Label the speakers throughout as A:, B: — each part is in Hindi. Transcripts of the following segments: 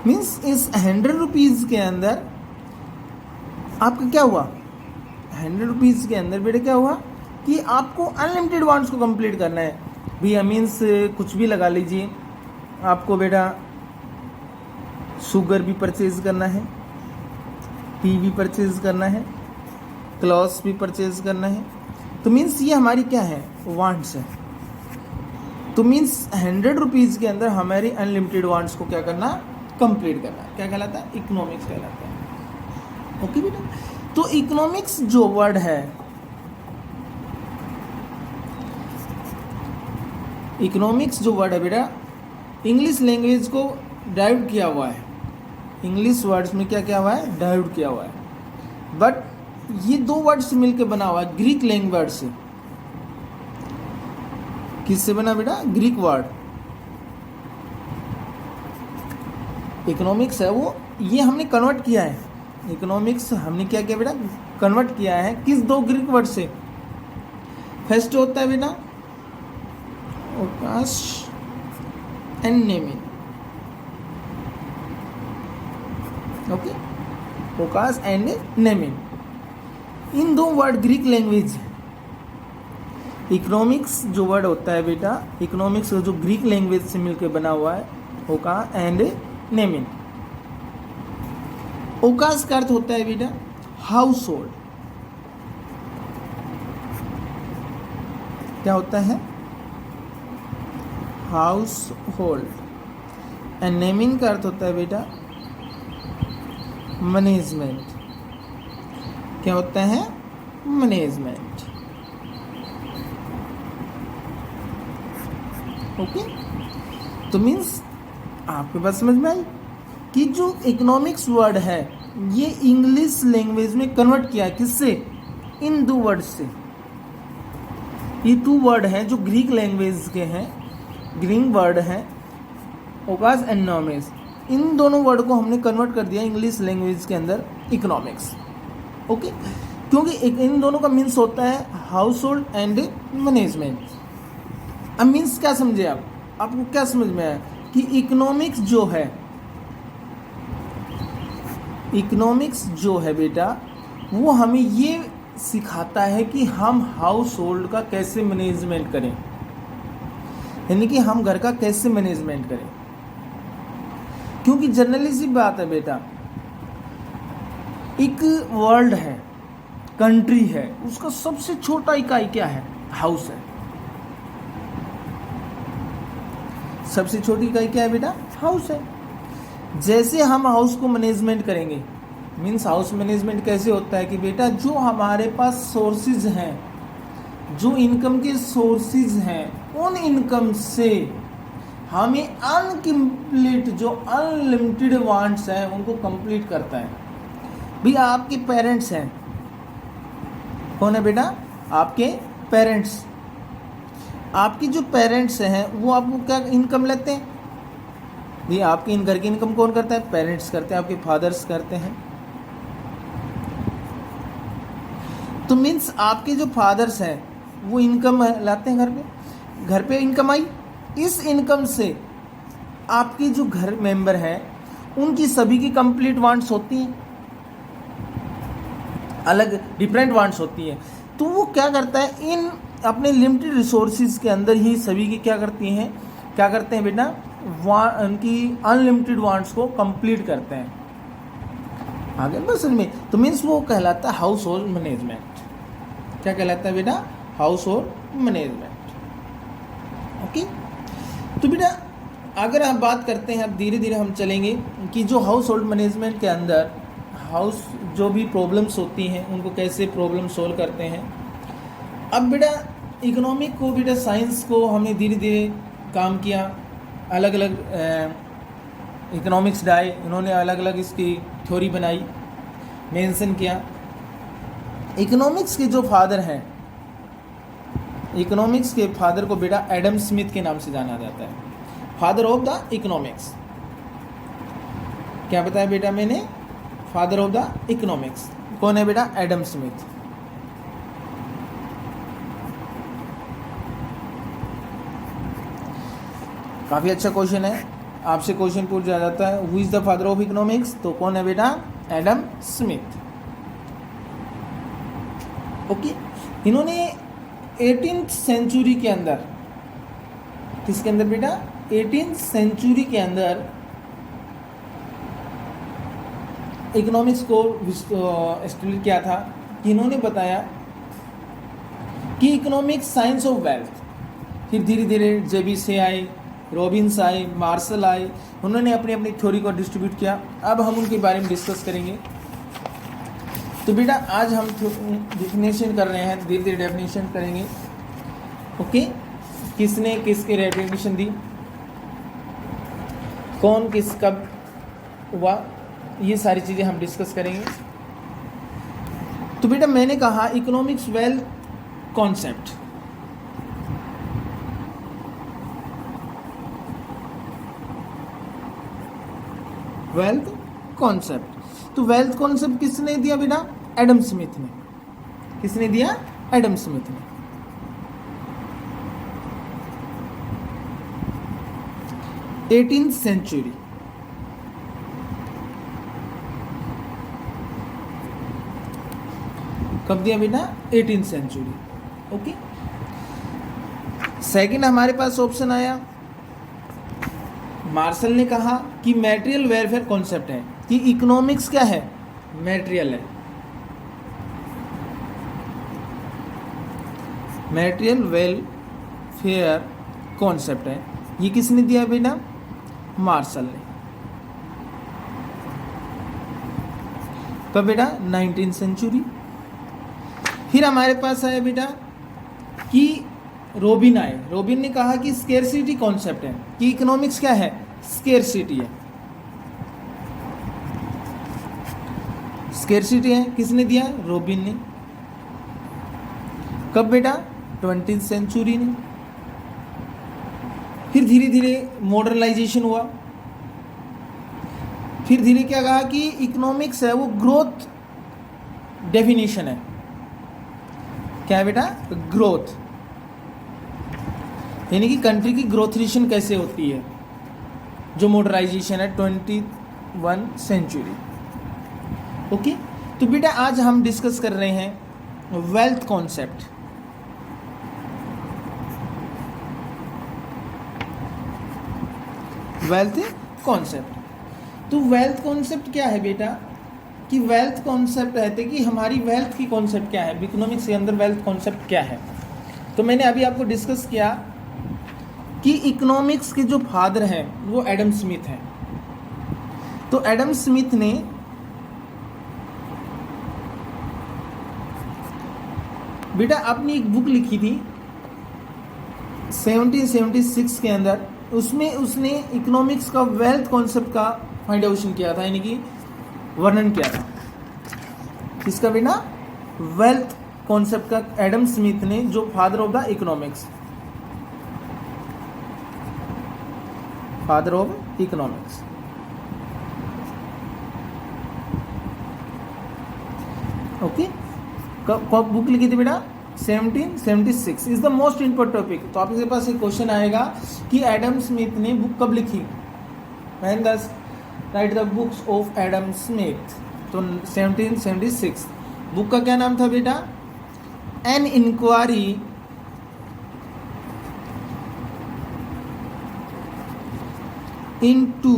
A: मीन्स इस 100 रुपीज़ के अंदर आपका क्या हुआ, 100 रुपीज़ के अंदर बेटा क्या हुआ कि आपको अनलिमिटेड वांट्स को कंप्लीट करना है भैया। मीन्स कुछ भी लगा लीजिए, आपको बेटा शुगर भी परचेज करना है, टी भी परचेज करना है, क्लॉथ्स भी परचेज करना है। तो मीन्स ये हमारी क्या है, वांट्स है। तो मीन्स 100 रुपीज़ के अंदर हमारी अनलिमिटेड वांट्स को क्या करना, कंप्लीट करना। क्या कहलाता है, इकोनॉमिक्स कहलाता है। ओके बेटा, तो इकोनॉमिक्स जो वर्ड है, इकोनॉमिक्स जो वर्ड है बेटा, इंग्लिश लैंग्वेज को डाइव किया हुआ है, इंग्लिश वर्ड्स में क्या किया हुआ है, डाइव किया हुआ है। बट ये दो वर्ड से मिलकर बना हुआ है, ग्रीक लैंग्वेज से। किससे बना बेटा, ग्रीक वर्ड इकोनॉमिक्स है वो, ये हमने कन्वर्ट किया है। इकोनॉमिक्स हमने क्या किया बेटा, कन्वर्ट किया है किस दो ग्रीक वर्ड से। फर्स्ट होता है बेटा ओकास and Nemin. Okay, ओकास and Nemin, इन दो वर्ड ग्रीक लैंग्वेज है। इकोनॉमिक्स जो वर्ड होता है बेटा, इकोनॉमिक्स जो ग्रीक लैंग्वेज से मिलकर बना हुआ है, ओका एंड नेमिन। ओकास का अर्थ होता है बेटा हाउस होल्ड। क्या होता है, हाउस होल्ड। एंड नेमिन का अर्थ होता है बेटा मैनेजमेंट। क्या होता है, मैनेजमेंट। ओके, तो मीन्स आपके पास समझ में आई कि जो इकोनॉमिक्स वर्ड है ये इंग्लिश लैंग्वेज में कन्वर्ट किया है, किससे, इन दो वर्ड से। ये टू वर्ड हैं जो ग्रीक लैंग्वेज के हैं, ग्रीक वर्ड हैं ओकास एंड नॉमिस। इन दोनों वर्ड को हमने कन्वर्ट कर दिया इंग्लिश लैंग्वेज के अंदर इकोनॉमिक्स। ओके, क्योंकि इन दोनों का मीन्स होता है हाउस होल्ड एंड मैनेजमेंट। अब मीन्स क्या समझे आप, आपको क्या समझ में आया कि इकोनॉमिक्स जो है, इकोनॉमिक्स जो है बेटा वो हमें ये सिखाता है कि हम हाउस होल्ड का कैसे मैनेजमेंट करें, यानी कि हम घर का कैसे मैनेजमेंट करें। क्योंकि जनरली सी बात है बेटा, एक वर्ल्ड है, कंट्री है, उसका सबसे छोटा इकाई क्या है, हाउस है। सबसे छोटी इकाई क्या है बेटा, हाउस है। जैसे हम हाउस को मैनेजमेंट करेंगे, मीन्स हाउस मैनेजमेंट कैसे होता है कि बेटा जो हमारे पास सोर्सेज हैं, जो इनकम के सोर्सेज हैं, उन इनकम से हमें अनकम्प्लीट जो अनलिमिटेड वांट्स हैं उनको कंप्लीट करता है। भैया आपके पेरेंट्स हैं, कौन है बेटा, आपके पेरेंट्स। आपके जो पेरेंट्स हैं वो आपको क्या इनकम लेते हैं, ये आपके इन घर की इनकम कौन करता है, पेरेंट्स करते हैं, आपके फादर्स करते हैं। तो मीन्स आपके जो फादर्स हैं वो इनकम लाते हैं घर पे, घर पे इनकम आई, इस इनकम से आपके जो घर मेंबर हैं उनकी सभी की कंप्लीट वांट्स होती हैं, अलग डिफरेंट वांट्स होती हैं। तो वो क्या करता है, इन अपने लिमिटेड रिसोर्सेज के अंदर ही सभी की क्या करती हैं, क्या करते हैं बेटा, उनकी अनलिमिटेड वांट्स को कंप्लीट करते हैं। आगे बस में तो मीन्स वो कहलाता है हाउस होल्ड मैनेजमेंट। क्या कहलाता है बेटा, हाउस होल्ड मैनेजमेंट। ओके, तो बेटा अगर हम बात करते हैं, अब धीरे धीरे हम चलेंगे कि जो हाउस होल्ड मैनेजमेंट के अंदर हाउस जो भी प्रॉब्लम्स होती हैं उनको कैसे प्रॉब्लम सोल्व करते हैं। अब बेटा इकोनॉमिक को, बेटा साइंस को हमने धीरे धीरे काम किया, अलग अलग इकोनॉमिक्स डाए, इन्होंने अलग अलग इसकी थ्योरी बनाई, मेंशन किया। इकोनॉमिक्स के जो फादर हैं, इकोनॉमिक्स के फादर को बेटा एडम स्मिथ के नाम से जाना जाता है, फादर ऑफ द इकोनॉमिक्स। क्या बताया बेटा मैंने, फादर ऑफ द इकोनॉमिक्स कौन है बेटा, एडम स्मिथ। काफ़ी अच्छा क्वेश्चन है, आपसे क्वेश्चन पूछा जाता है who is the father of economics, तो कौन है बेटा? Adam Smith. ओके, इन्होंने 18th सेंचुरी के अंदर, किसके अंदर बेटा? 18th सेंचुरी के अंदर इकोनॉमिक्स को स्टडी किया था। इन्होंने बताया कि इकोनॉमिक्स साइंस ऑफ वेल्थ। फिर धीरे धीरे जेबीसे आए, रॉबिन्स आए, मार्शल आए, उन्होंने अपनी अपनी थ्योरी को डिस्ट्रीब्यूट किया। अब हम उनके बारे में डिस्कस करेंगे। तो बेटा आज हम डिफिनेशन कर रहे हैं, धीरे धीरे डेफिनेशन करेंगे। ओके, किसने किसके डेफिनेशन दी, कौन किस कब हुआ, ये सारी चीज़ें हम डिस्कस करेंगे। तो बेटा मैंने कहा economics wealth concept, wealth concept. तो वेल्थ कॉन्सेप्ट किसने दिया बेटा? एडम स्मिथ ने। किसने दिया? एडम स्मिथ ने। एटीन्थ सेंचुरी, कब दिया बेटा? 18th century. ओके, सेकंड हमारे पास ऑप्शन आया, मार्शल ने कहा कि मटेरियल वेलफेयर कॉन्सेप्ट है, कि इकोनॉमिक्स क्या है? मटेरियल है, मटेरियल वेलफेयर कॉन्सेप्ट है। ये किसने दिया बेटा? मार्शल ने। कब बेटा? 19th century. फिर हमारे पास आया बेटा कि रॉबिन आए, रॉबिन ने कहा कि स्केर्सिटी कॉन्सेप्ट है, कि इकोनॉमिक्स क्या है? स्केर्सिटी है, स्केर्सिटी है। किसने दिया? रॉबिन ने। कब बेटा? 20th सेंचुरी ने। फिर धीरे धीरे मॉडर्नाइजेशन हुआ। फिर धीरे क्या कहा कि इकोनॉमिक्स है वो ग्रोथ डेफिनेशन है। क्या है बेटा? ग्रोथ, यानी कि कंट्री की ग्रोथेशन कैसे होती है, जो मॉडर्नाइजेशन है 21 सेंचुरी। ओके, तो बेटा आज हम डिस्कस कर रहे हैं वेल्थ कॉन्सेप्ट। वेल्थ कॉन्सेप्ट, तो वेल्थ कॉन्सेप्ट क्या है बेटा? कि वेल्थ कॉन्सेप्ट रहते कि हमारी वेल्थ की कॉन्सेप्ट क्या है, इकोनॉमिक्स के अंदर वेल्थ कॉन्सेप्ट क्या है। तो मैंने अभी आपको डिस्कस किया कि इकोनॉमिक्स के जो फादर हैं वो एडम स्मिथ हैं। तो एडम स्मिथ ने बेटा अपनी एक बुक लिखी थी 1776 के अंदर, उसमें उसने इकोनॉमिक्स का वेल्थ कॉन्सेप्ट का फाइंडाउशन किया था, यानी कि वर्णन किया था। किसका बेटा? वेल्थ कॉन्सेप्ट का एडम स्मिथ ने, जो father of the economics, father of economics. Okay, कब बुक लिखी थी बेटा? 1776 is the most important topic. तो आपके पास एक क्वेश्चन आएगा कि एडम स्मिथ ने बुक कब लिखी? When the write the books of Adam Smith, तो 1776। बुक का क्या नाम था बेटा? An inquiry into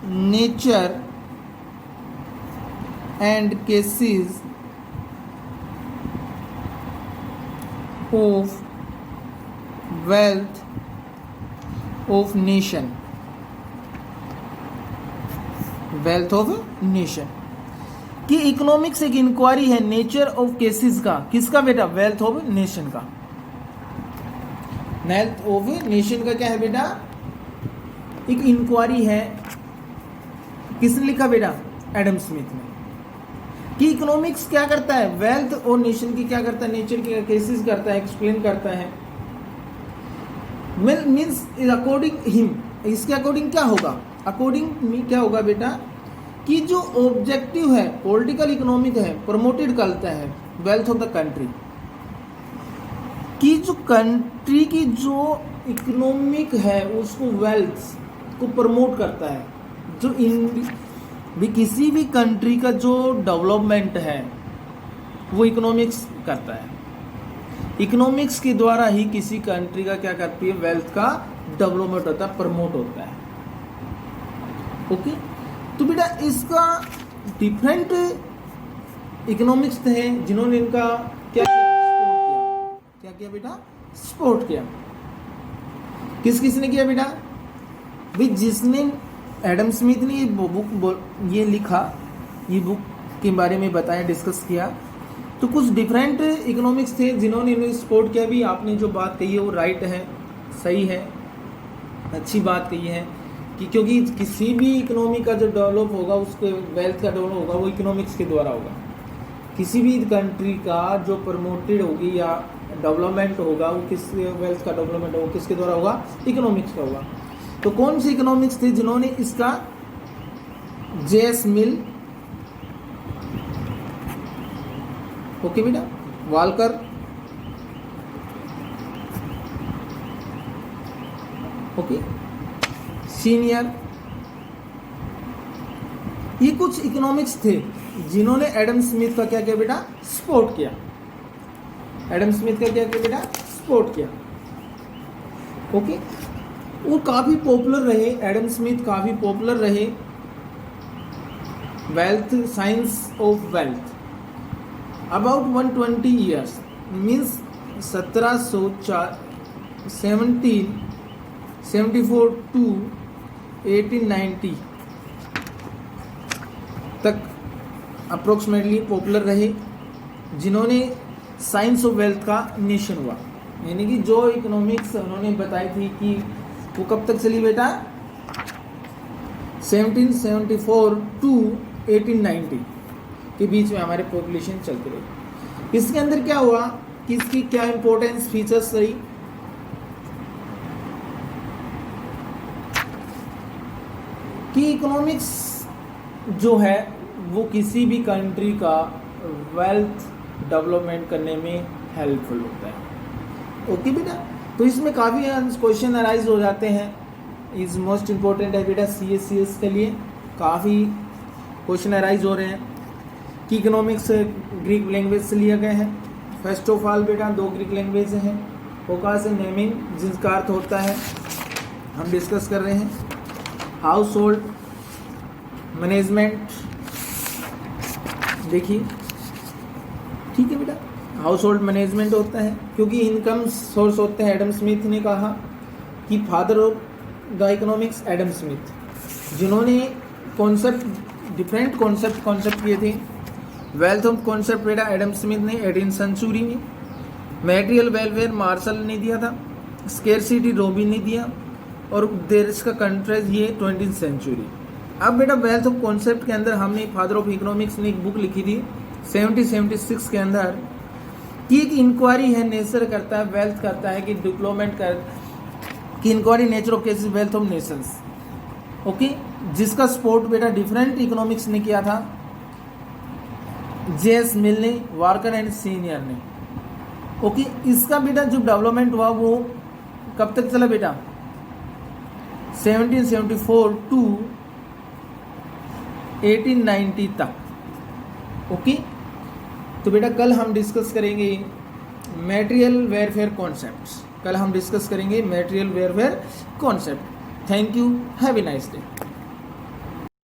A: nature and cases of wealth of nation, wealth of nation। कि इकोनॉमिक्स एक इंक्वायरी है नेचर ऑफ केसेस का। किसका बेटा? वेल्थ ऑफ नेशन का। वेल्थ ऑफ नेशन का क्या है बेटा? एक इंक्वायरी है। किसने लिखा बेटा? एडम स्मिथ ने। कि इकोनॉमिक्स क्या करता है? वेल्थ और नेशन की क्या करता है? नेचर के केसेस करता है, एक्सप्लेन करता है। मीन्स अकॉर्डिंग हिम, इसके अकॉर्डिंग क्या होगा? अकॉर्डिंग क्या होगा बेटा? कि जो ऑब्जेक्टिव है पॉलिटिकल इकोनॉमिक है, प्रमोटेड करता है वेल्थ ऑफ द कंट्री। कि जो कंट्री की जो इकोनॉमिक है उसको वेल्थ को प्रमोट करता है। जो भी किसी भी कंट्री का जो डेवलपमेंट है वो इकोनॉमिक्स करता है। इकोनॉमिक्स के द्वारा ही किसी कंट्री का क्या करती है, वेल्थ का डेवलपमेंट होता है, प्रमोट होता है। ओके, तो बेटा इसका डिफरेंट इकोनॉमिक्स थे जिन्होंने इनका क्या किया, सपोर्ट किया। क्या किया बेटा, सपोर्ट किया। किस किसने किया बेटा, भाई जिसने एडम स्मिथ ने ये बुक ये लिखा, ये बुक के बारे में बताया, डिस्कस किया, तो कुछ डिफरेंट इकोनॉमिक्स थे जिन्होंने इन्हें सपोर्ट किया। भी आपने जो बात कही है वो राइट है, सही है, अच्छी बात कही है कि क्योंकि किसी भी इकोनॉमी का जो डेवलप होगा, उसके वेल्थ का डेवलप होगा, वो इकोनॉमिक्स के द्वारा होगा। किसी भी कंट्री का जो प्रमोटेड होगी या डेवलपमेंट होगा, वो किस वेल्थ का डेवलपमेंट होगा, किसके द्वारा होगा, इकोनॉमिक्स का होगा। तो कौन सी इकोनॉमिक्स थे जिन्होंने इसका, जेएस मिल, ओके बेटा, वालकर, ओके, सीनियर, ये कुछ इकोनॉमिक्स थे जिन्होंने एडम स्मिथ का क्या किया बेटा, सपोर्ट किया। एडम स्मिथ का क्या किया बेटा, सपोर्ट किया। ओके, वो काफी पॉपुलर रहे, एडम स्मिथ काफी पॉपुलर रहे। Wealth, science of wealth, about 120 years, means 1774 to 1890 तक अप्रोक्सीमेटली पॉपुलर रहे, जिन्होंने साइंस ऑफ वेल्थ का नेशन हुआ। यानी कि जो इकोनॉमिक्स उन्होंने बताई थी कि वो कब तक चली बेटा, 1774 टू 1890 के बीच में हमारे पॉपुलेशन चलती रही। इसके अंदर क्या हुआ कि इसकी क्या इंपॉर्टेंस, फीचर्स रही, कि इकोनॉमिक्स जो है वो किसी भी कंट्री का वेल्थ डेवलपमेंट करने में हेल्पफुल होता है। ओके बेटा, तो इसमें काफ़ी क्वेश्चन अराइज हो जाते हैं। इज मोस्ट इम्पोर्टेंट है बेटा CSCS के लिए, काफ़ी क्वेश्चन अराइज हो रहे हैं कि इकोनॉमिक्स ग्रीक लैंग्वेज से लिया गया है। फर्स्ट ऑफ ऑल बेटा 2 ग्रीक लैंग्वेज हैं, फोकस एंड नेमिंग, जिसका अर्थ होता है, हम डिस्कस कर रहे हैं हाउस होल्ड मैनेजमेंट। देखिए ठीक है बेटा, हाउस होल्ड मैनेजमेंट होता है क्योंकि इनकम सोर्स होते हैं। एडम स्मिथ ने कहा कि father of the economics Adam Smith, जिन्होंने कॉन्सेप्ट डिफरेंट कॉन्सेप्ट किए थे। वेल्थ ऑफ कॉन्सेप्ट बेटा एडम स्मिथ ने 18th सेंचुरी में, मटेरियल वेलफेयर मार्शल ने दिया था, स्केर्सिटी रॉबिन ने दिया, और देश का कंट्रेज ये 20th सेंचुरी। अब बेटा वेल्थ ऑफ कॉन्सेप्ट के अंदर हमने फादर ऑफ इकोनॉमिक्स ने एक बुक लिखी थी 1776 के अंदर, कि एक इंक्वायरी है, नेचर करता है, वेल्थ करता है, कि डेवलपमेंट कर कि inquiry nature of cases wealth of nations. Okay, जिसका सपोर्ट बेटा डिफरेंट इकोनॉमिक्स ने किया था, जेएस मिल ने, वार्कर एंड सीनियर ने। ओके, इसका बेटा जो डेवलपमेंट हुआ वो कब तक चला बेटा, 1774 टू 1890 तक। ओके, तो बेटा कल हम डिस्कस करेंगे मटेरियल वेलफेयर कॉन्सेप्ट्स। कल हम डिस्कस करेंगे material welfare concept. Thank you, have a nice day.